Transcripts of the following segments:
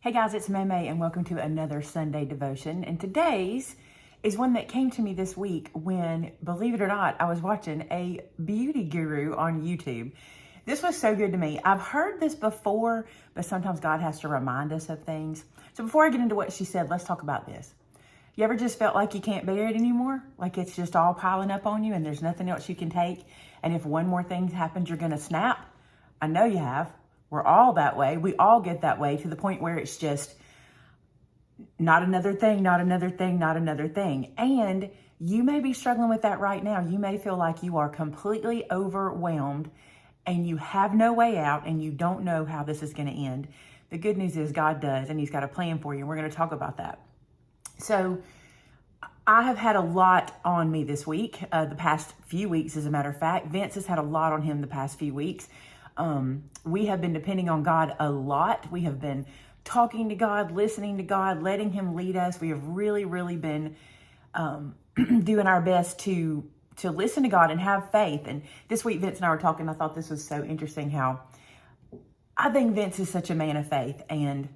Hey guys, it's Maymay and welcome to another Sunday devotion. And today's is one that came to me this week when, believe it or not, I was watching a beauty guru on YouTube. This was so good to me. I've heard this before, but sometimes God has to remind us of things. So before I get into what she said, let's talk about this. You ever just felt like you can't bear it anymore? Like it's just all piling up on you and there's nothing else you can take? And if one more thing happens, you're going to snap? I know you have. We're all that way. We all get that way to the point where it's just not another thing, not another thing, not another thing. And you may be struggling with that right now. You may feel like you are completely overwhelmed and you have no way out and you don't know how this is going to end. The good news is God does, and He's got a plan for you. And we're going to talk about that. So I have had a lot on me this week, the past few weeks, as a matter of fact. Vince has had a lot on him the past few weeks. We have been depending on God a lot. We have been talking to God, listening to God, letting Him lead us. We have really, really been doing our best to listen to God and have faith. And this week, Vince and I were talking. I thought this was so interesting how I think Vince is such a man of faith. And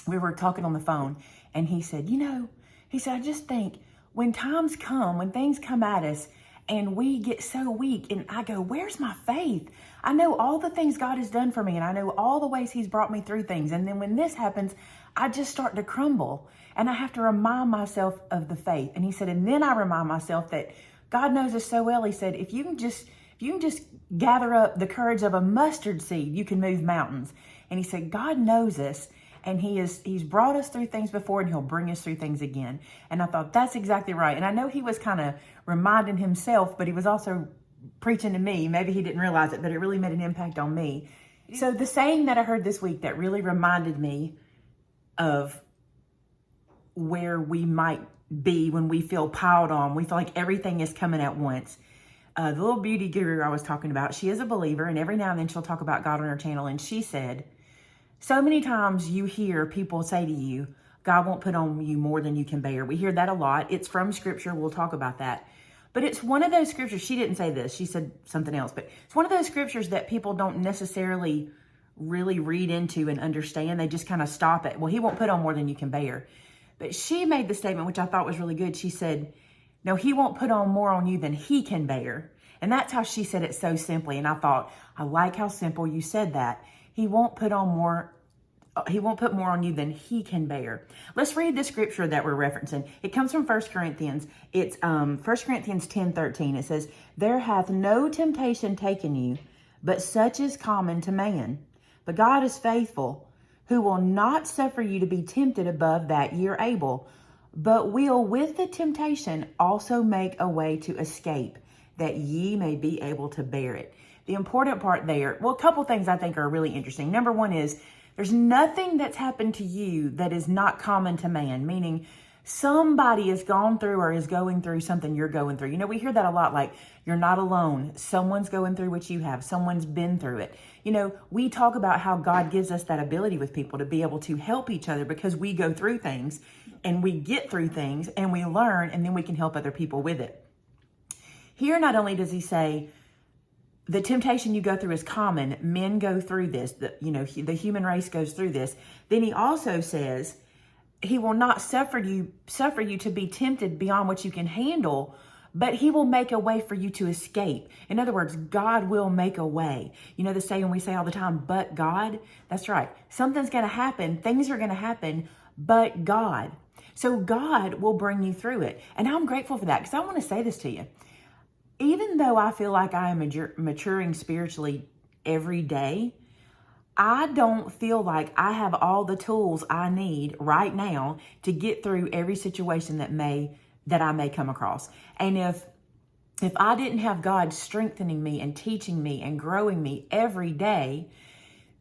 we were talking on the phone and he said, I just think when times come, when things come at us, and we get so weak, and I go, where's my faith? I know all the things God has done for me, and I know all the ways He's brought me through things. And then when this happens, I just start to crumble, and I have to remind myself of the faith. And he said, and then I remind myself that God knows us so well. He said, if you can just gather up the courage of a mustard seed, you can move mountains. And he said, God knows us. And He's brought us through things before, and He'll bring us through things again. And I thought, that's exactly right. And I know he was kind of reminding himself, but he was also preaching to me. Maybe he didn't realize it, but it really made an impact on me. So the saying that I heard this week that really reminded me of where we might be when we feel piled on, we feel like everything is coming at once. The little beauty guru I was talking about, she is a believer, and every now and then she'll talk about God on her channel. And she said, so many times you hear people say to you, God won't put on you more than you can bear. We hear that a lot. It's from Scripture. We'll talk about that. But it's one of those scriptures. She didn't say this. She said something else. But it's one of those scriptures that people don't necessarily really read into and understand. They just kind of stop it. Well, He won't put on more than you can bear. But she made the statement, which I thought was really good. She said, no, He won't put on more on you than He can bear. And that's how she said it so simply. And I thought, I like how simple you said that. He won't put more on you than He can bear. Let's read the scripture that we're referencing. It comes from 1 Corinthians. It's 1 Corinthians 10:13. It says, there hath no temptation taken you, but such is common to man. But God is faithful, who will not suffer you to be tempted above that ye are able, but will with the temptation also make a way to escape, that ye may be able to bear it. The important part there, well, a couple things I think are really interesting. Number one is, there's nothing that's happened to you that is not common to man, meaning somebody has gone through or is going through something you're going through. We hear that a lot, like you're not alone. Someone's going through what you have. Someone's been through it. We talk about how God gives us that ability with people to be able to help each other because we go through things and we get through things and we learn, and then we can help other people with it. Here, not only does He say, the temptation you go through is common. Men go through this. The human race goes through this. Then He also says He will not suffer you to be tempted beyond what you can handle, but He will make a way for you to escape. In other words, God will make a way. The saying we say all the time, but God? That's right. Something's going to happen. Things are going to happen, but God. So God will bring you through it. And I'm grateful for that, because I want to say this to you. Even though I feel like I am maturing spiritually every day, I don't feel like I have all the tools I need right now to get through every situation that I may come across. And if I didn't have God strengthening me and teaching me and growing me every day,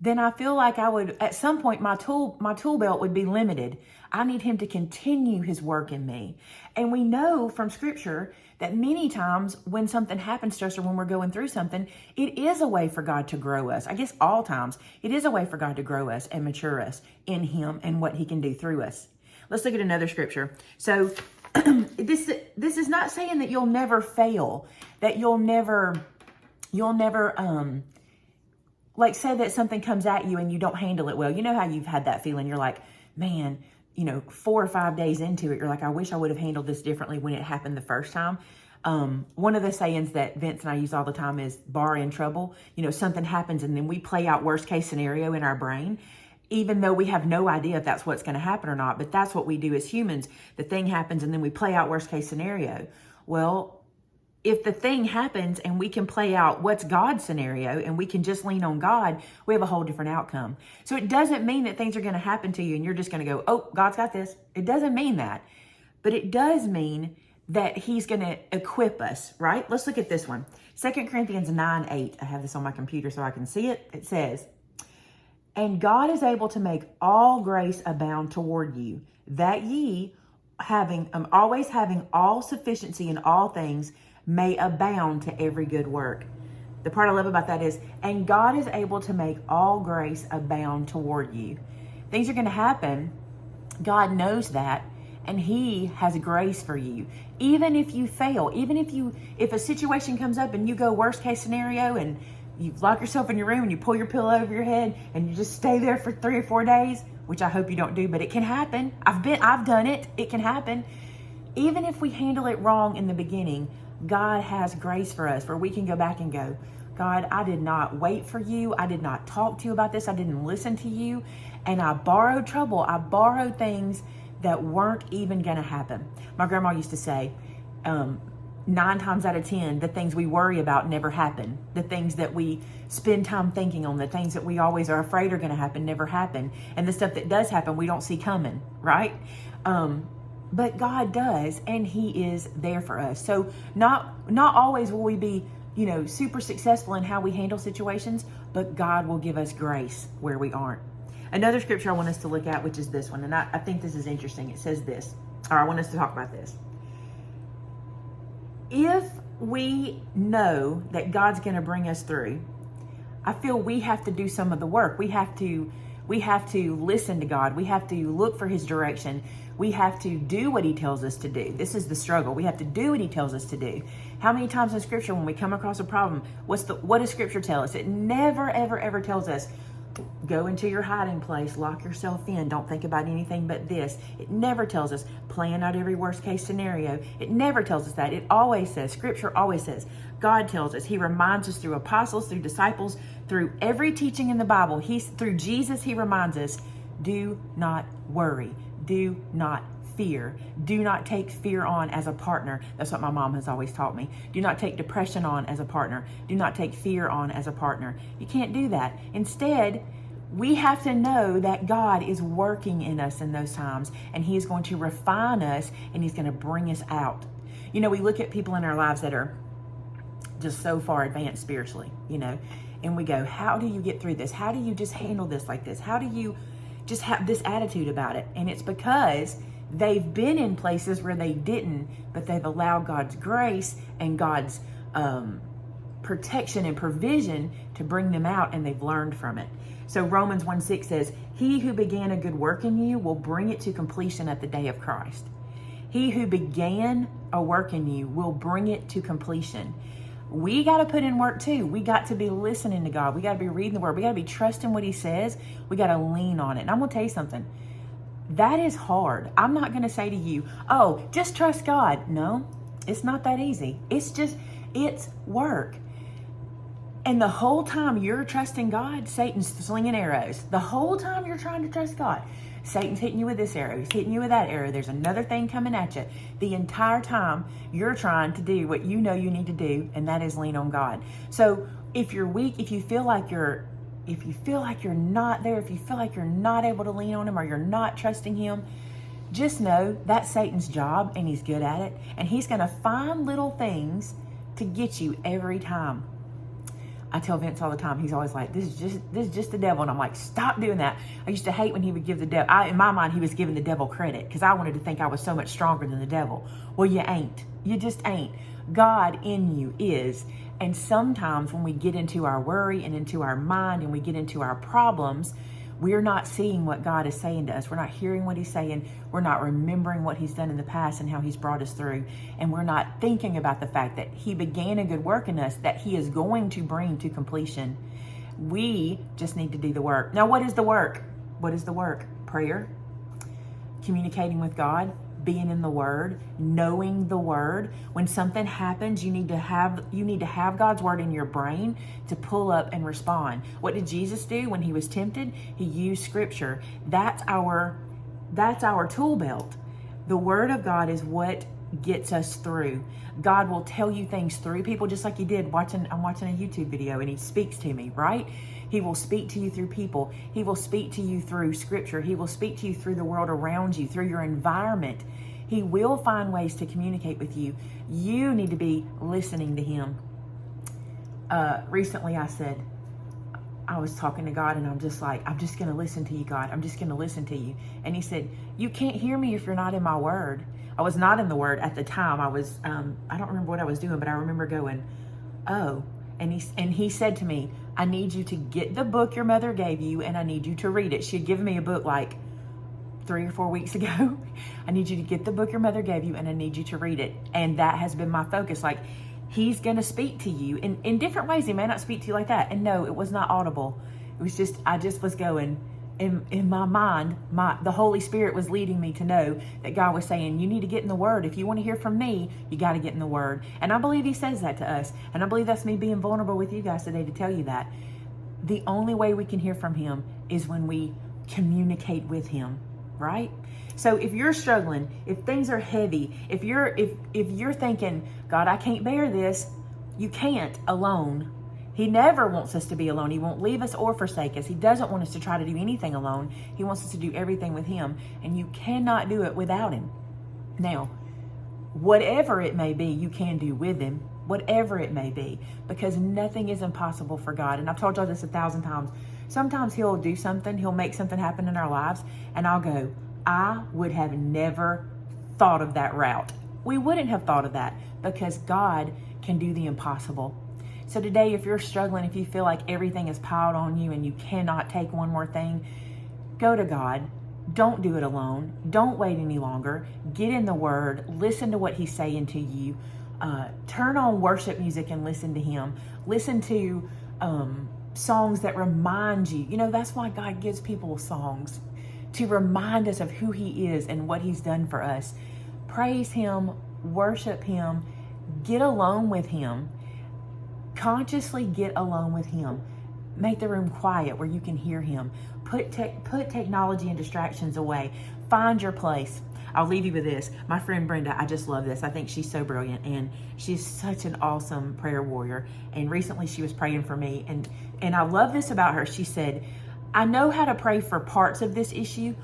then I feel like I would, at some point, my tool belt would be limited. I need Him to continue His work in me. And we know from Scripture that many times when something happens to us or when we're going through something, it is a way for God to grow us. I guess all times, it is a way for God to grow us and mature us in Him and what He can do through us. Let's look at another scripture. So this is not saying that you'll never fail, that you'll never like say that something comes at you and you don't handle it well. You know how you've had that feeling. You're like, man, 4 or 5 days into it, you're like, I wish I would have handled this differently when it happened the first time. One of the sayings that Vince and I use all the time is bar in trouble. Something happens and then we play out worst case scenario in our brain, even though we have no idea if that's what's going to happen or not. But that's what we do as humans. The thing happens and then we play out worst case scenario. Well, if the thing happens and we can play out what's God's scenario and we can just lean on God, we have a whole different outcome. So it doesn't mean that things are going to happen to you and you're just going to go, oh, God's got this. It doesn't mean that. But it does mean that he's going to equip us, right? Let's look at this one. 2 Corinthians 9:8. I have this on my computer so I can see it. It says, and God is able to make all grace abound toward you, that ye, always having all sufficiency in all things, may abound to every good work. The part I love about that is, and God is able to make all grace abound toward you. Things are going to happen. God knows that, and he has grace for you. Even if you fail, even if a situation comes up and you go worst case scenario and you lock yourself in your room and you pull your pillow over your head and you just stay there for 3 or 4 days, which I hope you don't do, but it can happen. I've done it. It can happen. Even if we handle it wrong in the beginning, God has grace for us where we can go back and go, God, I did not wait for you. I did not talk to you about this. I didn't listen to you. And I borrowed trouble. I borrowed things that weren't even going to happen. My grandma used to say, 9 times out of 10, the things we worry about never happen. The things that we spend time thinking on, the things that we always are afraid are going to happen, never happen. And the stuff that does happen, we don't see coming, right? But God does, and he is there for us. So not always will we be, super successful in how we handle situations, but God will give us grace where we aren't. Another scripture I want us to look at, which is this one, and I think this is interesting. It says this, or I want us to talk about this. If we know that God's going to bring us through, I feel we have to do some of the work. We have to listen to God. We have to look for his direction. We have to do what he tells us to do. This is the struggle. We have to do what he tells us to do. How many times in scripture when we come across a problem, what does scripture tell us? It never, ever, ever tells us, go into your hiding place, lock yourself in, don't think about anything but this. It never tells us, plan out every worst case scenario. It never tells us that. It always says, scripture always says, God tells us, he reminds us through apostles, through disciples, through every teaching in the Bible, through Jesus, he reminds us, do not worry, do not fear, do not take fear on as a partner. That's what my mom has always taught me. Do not take depression on as a partner. Do not take fear on as a partner. You can't do that. Instead, we have to know that God is working in us in those times, and he is going to refine us, and he's going to bring us out. We look at people in our lives that are just so far advanced spiritually, and we go, how do you get through this? How do you just handle this like this? How do you just have this attitude about it? And it's because they've been in places where they didn't, but they've allowed God's grace and God's protection and provision to bring them out, and they've learned from it. So Romans 1:6 says, he who began a good work in you will bring it to completion at the day of Christ. He who began a work in you will bring it to completion. We got to put in work too. We got to be listening to God. We got to be reading the word. We got to be trusting what he says. We got to lean on it. And I'm going to tell you something. That is hard. I'm not going to say to you, oh, just trust God. No, it's not that easy. It's work. And the whole time you're trusting God, Satan's slinging arrows. The whole time you're trying to trust God, Satan's hitting you with this arrow. He's hitting you with that arrow. There's another thing coming at you. The entire time you're trying to do what you know you need to do, and that is lean on God. So if you're weak, if you feel like you're not there, if you feel like you're not able to lean on him or you're not trusting him, just know that's Satan's job, and he's good at it. And he's going to find little things to get you every time. I tell Vince all the time, he's always like, this is just the devil. And I'm like, stop doing that. I used to hate when he would give the devil, in my mind, he was giving the devil credit because I wanted to think I was so much stronger than the devil. Well, you ain't. You just ain't. God in you is. And sometimes when we get into our worry and into our mind and we get into our problems, we're not seeing what God is saying to us. We're not hearing what he's saying. We're not remembering what he's done in the past and how he's brought us through. And we're not thinking about the fact that he began a good work in us that he is going to bring to completion. We just need to do the work. Now, what is the work? What is the work? Prayer, communicating with God, being in the Word, knowing the Word. When something happens, you need to have God's Word in your brain to pull up and respond. What did Jesus do when he was tempted? He used Scripture. That's our tool belt. The Word of God is what gets us through. God will tell you things through people, just like he did I'm watching a YouTube video and he speaks to me, right? He will speak to you through people. He will speak to you through Scripture. He will speak to you through the world around you, through your environment. He will find ways to communicate with you. You need to be listening to him. Recently I was talking to God and I'm just like, I'm just going to listen to you, God. I'm just going to listen to you. And he said, you can't hear me if you're not in my Word. I was not in the Word at the time. I was, I don't remember what I was doing, but I remember going, oh. And he said to me, I need you to get the book your mother gave you and I need you to read it. She had given me a book like 3 or 4 weeks ago. I need you to get the book your mother gave you and I need you to read it. And that has been my focus. Like, he's going to speak to you in different ways. He may not speak to you like that. And no, it was not audible. It was just, I just was going in my mind, the Holy Spirit was leading me to know that God was saying, you need to get in the Word. If you want to hear from me, you got to get in the Word. And I believe he says that to us. And I believe that's me being vulnerable with you guys today to tell you that. The only way we can hear from him is when we communicate with him, right? So if you're struggling, if things are heavy, if you're thinking, God, I can't bear this, you can't alone. He never wants us to be alone. He won't leave us or forsake us. He doesn't want us to try to do anything alone. He wants us to do everything with him, and you cannot do it without him. Now, whatever it may be, you can do with him, whatever it may be, because nothing is impossible for God. And I've told y'all this 1,000 times. Sometimes he'll do something, he'll make something happen in our lives, and I'll go, I would have never thought of that route. We wouldn't have thought of that because God can do the impossible. So today, if you're struggling, if you feel like everything is piled on you and you cannot take one more thing, go to God. Don't do it alone. Don't wait any longer. Get in the Word. Listen to what he's saying to you. Turn on worship music and listen to him. Listen to songs that remind you. You know, that's why God gives people songs, to remind us of who he is and what he's done for us. Praise him, worship him, get alone with him. Consciously get alone with him. Make the room quiet where you can hear him. Put technology and distractions away. Find your place. I'll leave you with this. My friend Brenda, I just love this. I think she's so brilliant and she's such an awesome prayer warrior. And recently she was praying for me and I love this about her. She said, I know how to pray for parts of this issue,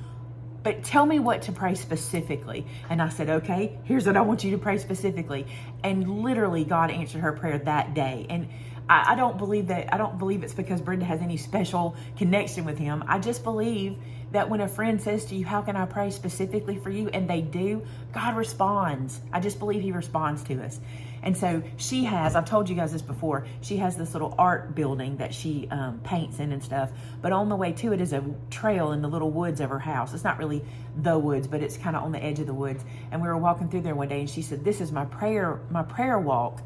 but tell me what to pray specifically. And I said, okay, here's what I want you to pray specifically. And literally God answered her prayer that day. And I don't believe that. I don't believe it's because Brenda has any special connection with him. I just believe that when a friend says to you, how can I pray specifically for you? And they do, God responds. I just believe he responds to us. And so she has, I've told you guys this before, she has this little art building that she paints in and stuff. But on the way to it is a trail in the little woods of her house. It's not really the woods, but it's kind of on the edge of the woods. And we were walking through there one day and she said, this is my prayer walk.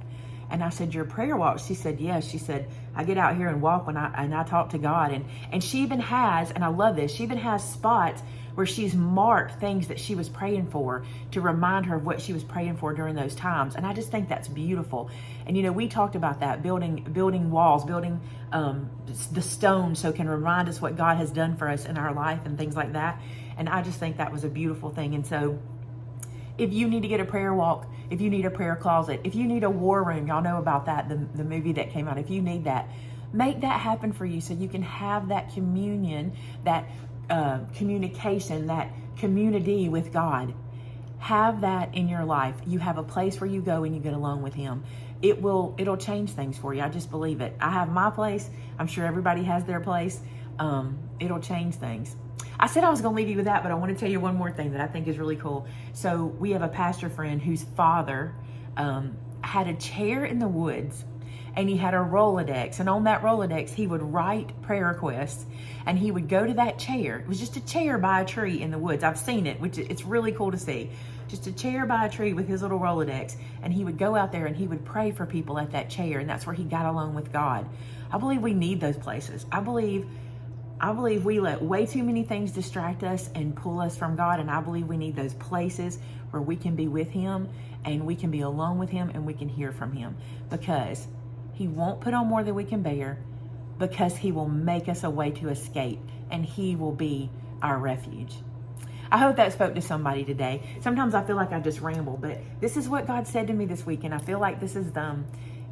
And I said, your prayer walk? She said, yes. She said, I get out here and walk when I talk to God. And she even has, and I love this, she even has spots where she's marked things that she was praying for to remind her of what she was praying for during those times. And I just think that's beautiful. And, you know, we talked about that, building walls, building the stone so it can remind us what God has done for us in our life and things like that. And I just think that was a beautiful thing. And so if you need to get a prayer walk, if you need a prayer closet, if you need a war room, y'all know about that, the movie that came out. If you need that, make that happen for you so you can have that communion, that communication, that community with God. Have that in your life. You have a place where you go and you get alone with him. It'll change things for you. I just believe it. I have my place. I'm sure everybody has their place. It'll change things. I said I was going to leave you with that, but I want to tell you one more thing that I think is really cool. So we have a pastor friend whose father had a chair in the woods, and he had a Rolodex. And on that Rolodex, he would write prayer requests, and he would go to that chair. It was just a chair by a tree in the woods. I've seen it, which it's really cool to see. Just a chair by a tree with his little Rolodex. And he would go out there and he would pray for people at that chair. And that's where he got alone with God. I believe we need those places. I believe we let way too many things distract us and pull us from God. And I believe we need those places where we can be with him and we can be alone with him and we can hear from him, because he won't put on more than we can bear, because he will make us a way to escape, and he will be our refuge. I hope that spoke to somebody today. Sometimes I feel like I just ramble, but this is what God said to me this week, and I feel like this is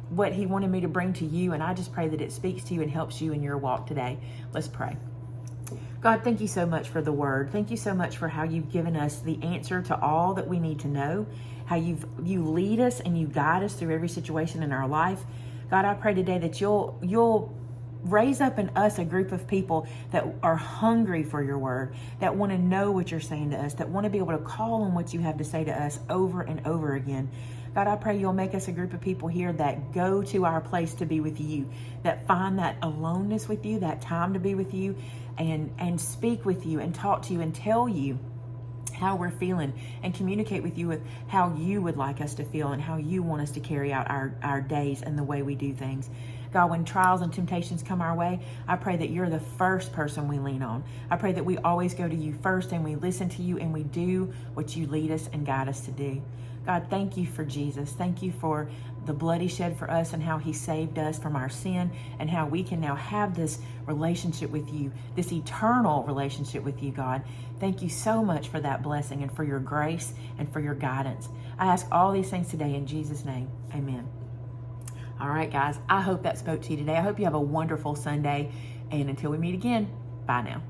what he wanted me to bring to you, and I just pray that it speaks to you and helps you in your walk today. Let's pray. God, thank you so much for the word. Thank you so much for how you've given us the answer to all that we need to know, how you lead us and you guide us through every situation in our life. God, I pray today that you'll raise up in us a group of people that are hungry for your word, that want to know what you're saying to us, that want to be able to call on what you have to say to us over and over again. God, I pray you'll make us a group of people here that go to our place to be with you, that find that aloneness with you, that time to be with you, and speak with you and talk to you and tell you how we're feeling and communicate with you with how you would like us to feel and how you want us to carry out our days and the way we do things. God, when trials and temptations come our way, I pray that you're the first person we lean on. I pray that we always go to you first and we listen to you and we do what you lead us and guide us to do. God, thank you for Jesus. Thank you for the blood he shed for us and how he saved us from our sin and how we can now have this relationship with you, this eternal relationship with you, God. Thank you so much for that blessing and for your grace and for your guidance. I ask all these things today in Jesus' name. Amen. All right, guys, I hope that spoke to you today. I hope you have a wonderful Sunday. And until we meet again, bye now.